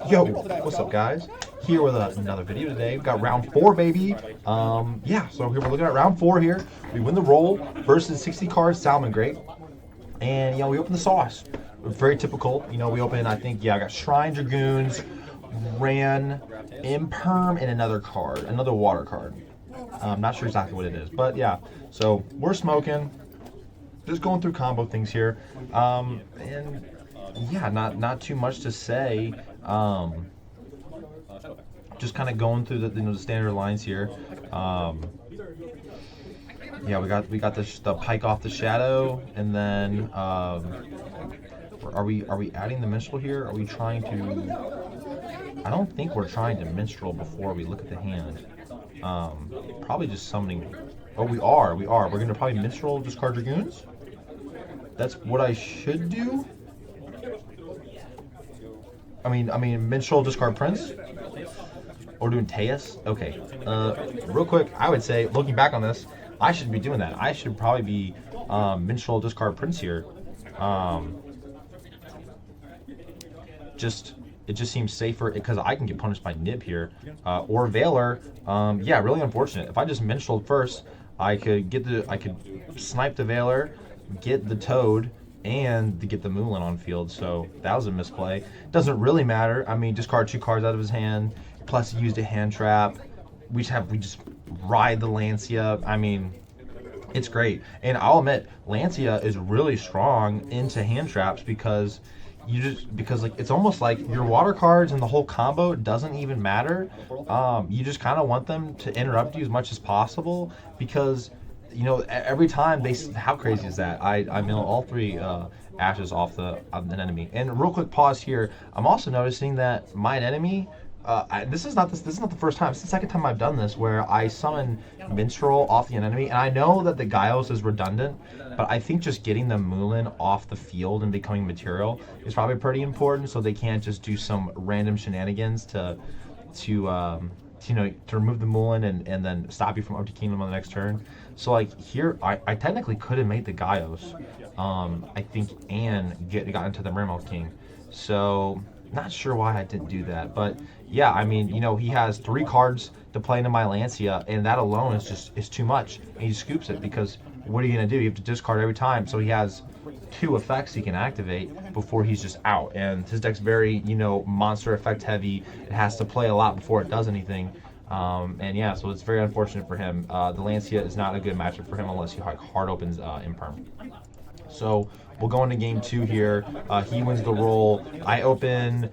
Yo, what's up, guys? Here with another video today. We've got round 4, baby. Yeah, so here we're looking at round 4 here. We win the roll versus 60 cards Salmon Great. And, we open the sauce. Very typical. We open, I think, I got Shrine Dragoons, Ran, Imperm, and another card, another water card. I'm not sure exactly what it is, but yeah. So we're smoking, just going through combo things here. And yeah, not too much to say. Just kind of going through the standard lines here. Yeah, we got the pike off the shadow, and then are we adding the minstrel here? Are we trying to? I don't think we're trying to minstrel before we look at the hand. Probably just summoning. Oh, we are. We're gonna probably minstrel discard dragoons. That's what I should do. I mean, minstrel discard prince. Or doing Teus? Okay. Real quick, I would say, looking back on this, I should be doing that. I should probably be minstrel discard prince here. It just seems safer because I can get punished by Nib here, or Valor. Yeah, really unfortunate. If I just minstreled first, I could snipe the Valor, get the Toad, and to get the Moulin on field. So that was a misplay. Doesn't really matter. I mean, discard 2 cards out of his hand. Plus, he used a hand trap. We just ride the Lancia. I mean, it's great. And I'll admit, Lancia is really strong into hand traps because like it's almost like your water cards and the whole combo doesn't even matter. You just kind of want them to interrupt you as much as possible because every time how crazy is that? I mill all 3 ashes off an enemy. And real quick pause here. I'm also noticing that my enemy. This is not the first time. It's the second time I've done this where I summon Minstrel off the enemy, and I know that the Gaios is redundant, but I think just getting the Moulin off the field and becoming material is probably pretty important, so they can't just do some random shenanigans to remove the Moulin and then stop you from Empty Kingdom on the next turn. So like here, I technically could have made the Gaios, I think, and got into the Mermail King. So not sure why I didn't do that, but yeah, I mean, he has 3 cards to play into my Lancia, and that alone is too much. And he scoops it because what are you gonna do? You have to discard every time. So he has 2 effects he can activate before he's just out, and his deck's very monster effect heavy. It has to play a lot before it does anything. And yeah, so it's very unfortunate for him. The Lancia is not a good matchup for him unless he hard opens Imperm. So we'll go into game 2 here. He wins the roll. I open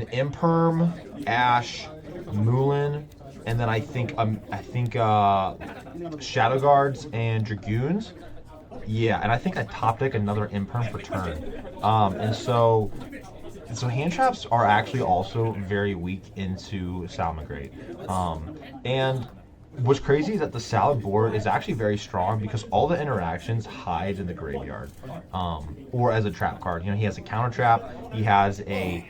Imperm, Ash, Moulin, and then I think Shadow Guards and Dragoons. Yeah, and I think I top deck another Imperm for turn. And so hand traps are actually also very weak into Salmon Great. And what's crazy is that the Salad board is actually very strong because all the interactions hide in the graveyard, or as a trap card. He has a counter trap. He has a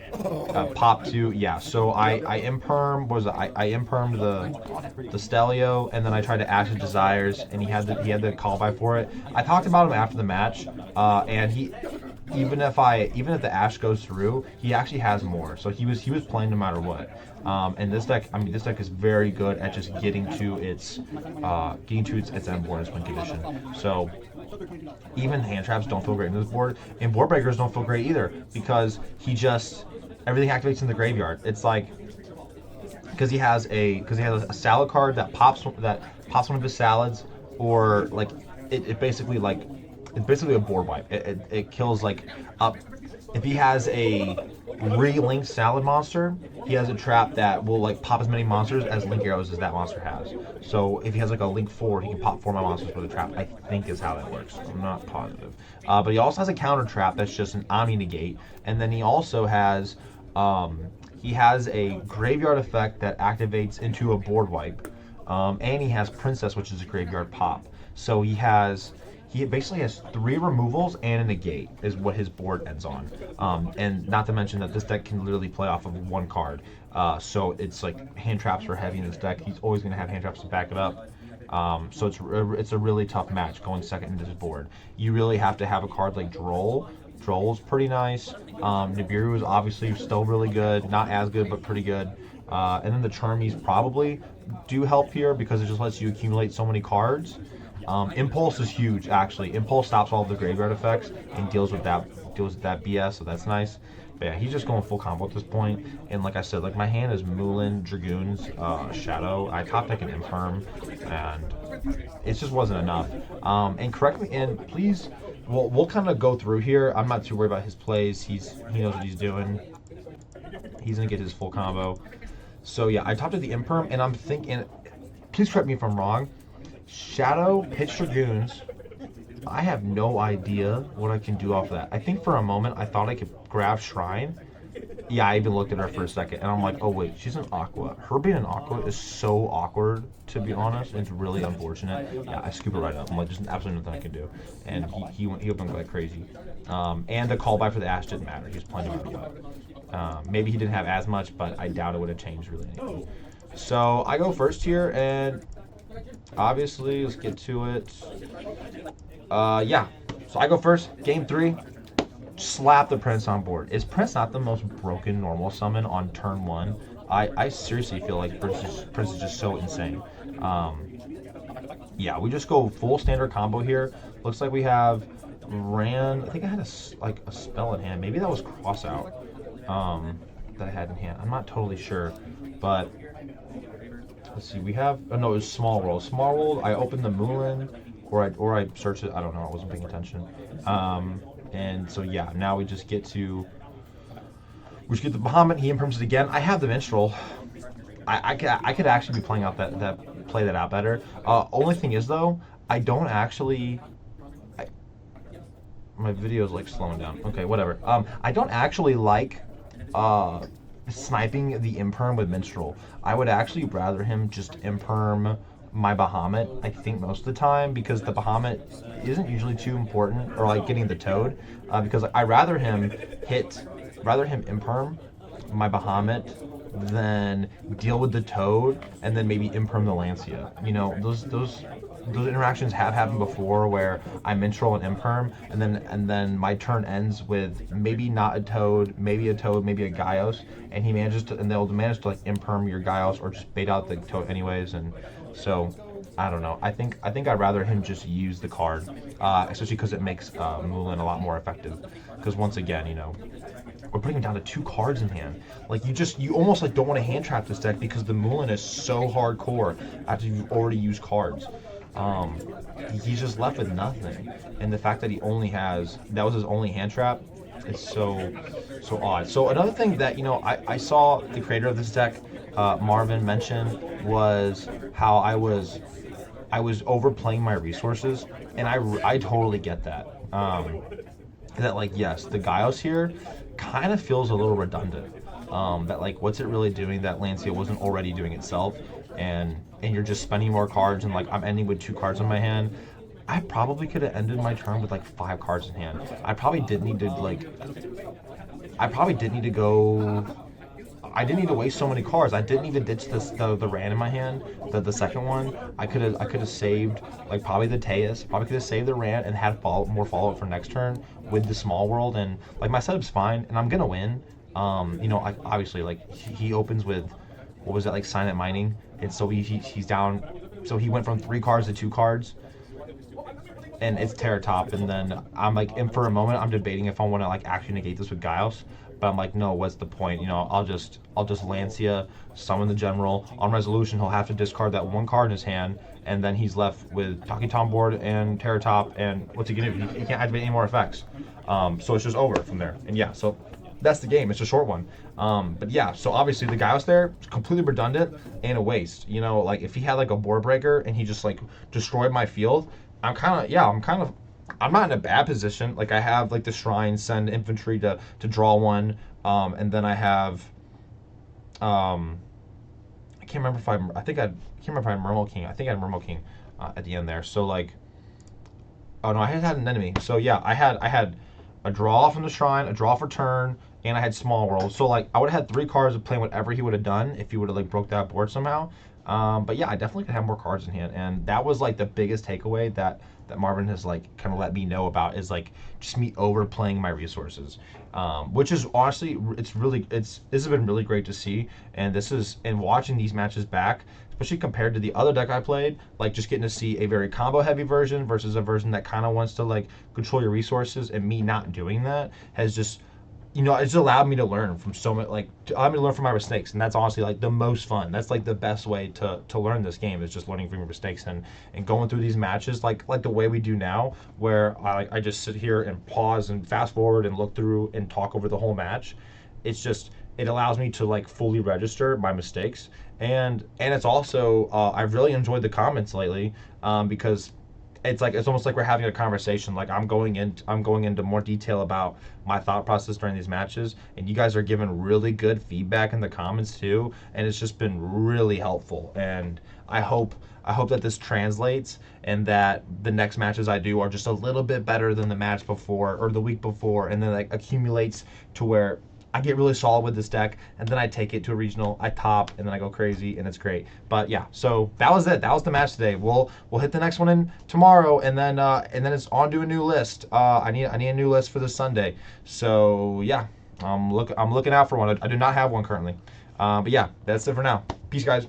pop 2. Yeah, so I impermed the Stelio, and then I tried to Ashes Desires, and he had the call by for it. I talked about him after the match, and he. Even if the Ash goes through, he actually has more. So he was playing no matter what. And this deck is very good at just getting to its end board as win condition. So even hand traps don't feel great in this board, and board breakers don't feel great either because everything activates in the graveyard. It's like because he has a salad card that pops one of his salads, or like it basically like. It's basically a board wipe. It kills if he has a re-linked salad monster, he has a trap that will pop as many monsters as link arrows as that monster has. So if he has a link 4, he can pop 4 of my monsters with a trap. I think is how that works. I'm not positive. But he also has a counter trap that's just an Omni negate, and then he also has a graveyard effect that activates into a board wipe, and he has Princess, which is a graveyard pop. So he basically has 3 removals and a negate is what his board ends on. And not to mention that this deck can literally play off of 1 card. So it's like hand traps are heavy in this deck. He's always going to have hand traps to back it up. So it's a really tough match going second into this board. You really have to have a card like Droll Droll's pretty nice. Nibiru is obviously still really good, not as good but pretty good. And then the Charmies probably do help here because it just lets you accumulate so many cards. Impulse is huge actually. Impulse stops all of the graveyard effects and deals with that BS, so that's nice. But yeah, he's just going full combo at this point. And like I said, like my hand is Moulin, Dragoons, Shadow. I top deck an Infirm, and it just wasn't enough. And correct me, and please, we'll kind of go through here. I'm not too worried about his plays. He knows what he's doing. He's gonna get his full combo. So yeah, I top decked the Imperm, and I'm thinking, please correct me if I'm wrong. Shadow, pitch Dragoons. I have no idea what I can do off of that. I think for a moment I thought I could grab Shrine. Yeah, I even looked at her for a second and I'm like, oh wait, she's an Aqua. Her being an Aqua is so awkward, to be honest. It's really unfortunate. Yeah, I scoop it right up. I'm like, there's absolutely nothing I can do. And he opened like crazy. And the callback for the Ash didn't matter. He was playing up. Maybe he didn't have as much, but I doubt it would have changed really anything. So I go first here, and obviously, let's get to it. Yeah. So I go first. Game 3. Slap the Prince on board. Is Prince not the most broken normal summon on turn 1? I seriously feel like Prince is just so insane. Yeah, we just go full standard combo here. Looks like we have I think I had a spell in hand. Maybe that was cross out that I had in hand. I'm not totally sure, but let's see. We have no, it was Small World. Small World. I opened the Moulin, or I searched it. I don't know. I wasn't paying attention. And so yeah, now we just get the Bahamut. He imprims it again. I have the Minstrel. I could actually be playing out play that out better. Only thing is though, I don't actually. My video's like slowing down. Okay, whatever. I don't actually like sniping the Imperm with Minstrel. I would actually rather him just Imperm my Bahamut, I think, most of the time, because the Bahamut isn't usually too important, or like getting the Toad, because I'd rather him Imperm my Bahamut than deal with the Toad and then maybe Imperm the Lancia. You know, those interactions have happened before where I Minstrel and Imperm, and then my turn ends with maybe not a Toad, maybe a Gaios, and they'll manage to like Imperm your Gaios or just bait out the Toad anyways. And so I don't know. I think I'd rather him just use the card, especially because it makes Moulin a lot more effective. Because once again, you know, we're putting him down to 2 cards in hand. Like you almost like don't want to hand trap this deck because the Moulin is so hardcore after you've already used cards. He's just left with nothing, and the fact that that was his only hand trap, is so odd. So another thing that, you know, I saw the creator of this deck, Marvin, mention was how I was overplaying my resources, and I totally get that. That like, yes, the Gaios here kind of feels a little redundant. That like, what's it really doing that Lancia wasn't already doing itself? And you're just spending more cards, and like I'm ending with 2 cards in my hand. I probably could have ended my turn with like 5 cards in hand. I probably didn't need to waste so many cards. I didn't even ditch the Ran in my hand, the second one. I could have saved like probably the Teus, probably could have saved the Ran and had more follow up for next turn with the Small World, and like my setup's fine and I'm gonna win. You know, obviously like he opens with, what was it, like Silent Mining, and so he's down. So he went from 3 cards to 2 cards, and it's Terra Top, and then I'm like, and for a moment I'm debating if I want to like actually negate this with Gaios, but I'm like, no, what's the point? You know, I'll just Lancia, summon the General. On resolution, he'll have to discard that 1 card in his hand, and then he's left with Taki Tom board and Terra Top, and what's he gonna do? He can't activate any more effects. So it's just over from there. And yeah, so that's the game. It's a short one. But yeah, so obviously the Gaios there is completely redundant and a waste. You know, like if he had like a board breaker and he just like destroyed my field, I'm not in a bad position. Like I have like the Shrine, send infantry to draw 1, and then I have I can't remember if I had Mermail King. I think I had Mermail King at the end there. So like, oh no, I had an enemy. So yeah, I had a draw from the Shrine, a draw for turn, and I had Small World. So like I would have had 3 cards of playing whatever he would have done if he would have like broke that board somehow. But yeah, I definitely could have more cards in hand, and that was like the biggest takeaway, that that Marvin has like kind of let me know about is like just me overplaying my resources, which is honestly this has been really great to see, and watching these matches back, especially compared to the other deck I played, like just getting to see a very combo heavy version versus a version that kind of wants to like control your resources, and me not doing that has just, it's allowed me to learn from so much, like allowed me to learn from my mistakes, and that's honestly like the most fun. That's like the best way to learn this game, is just learning from your mistakes, and going through these matches like the way we do now, where I just sit here and pause and fast forward and look through and talk over the whole match. It allows me to like fully register my mistakes, and it's also I've really enjoyed the comments lately, because it's almost like we're having a conversation. Like I'm going into more detail about my thought process during these matches, and you guys are giving really good feedback in the comments too, and it's just been really helpful. And I hope that this translates, and that the next matches I do are just a little bit better than the match before or the week before, and then like accumulates to where I get really solid with this deck, and then I take it to a regional, I top, and then I go crazy, and it's great. But yeah, so that was it. That was the match today. We'll hit the next one in tomorrow, and then it's on to a new list. I need a new list for this Sunday. So yeah, I'm looking out for one. I do not have one currently. But yeah, that's it for now. Peace, guys.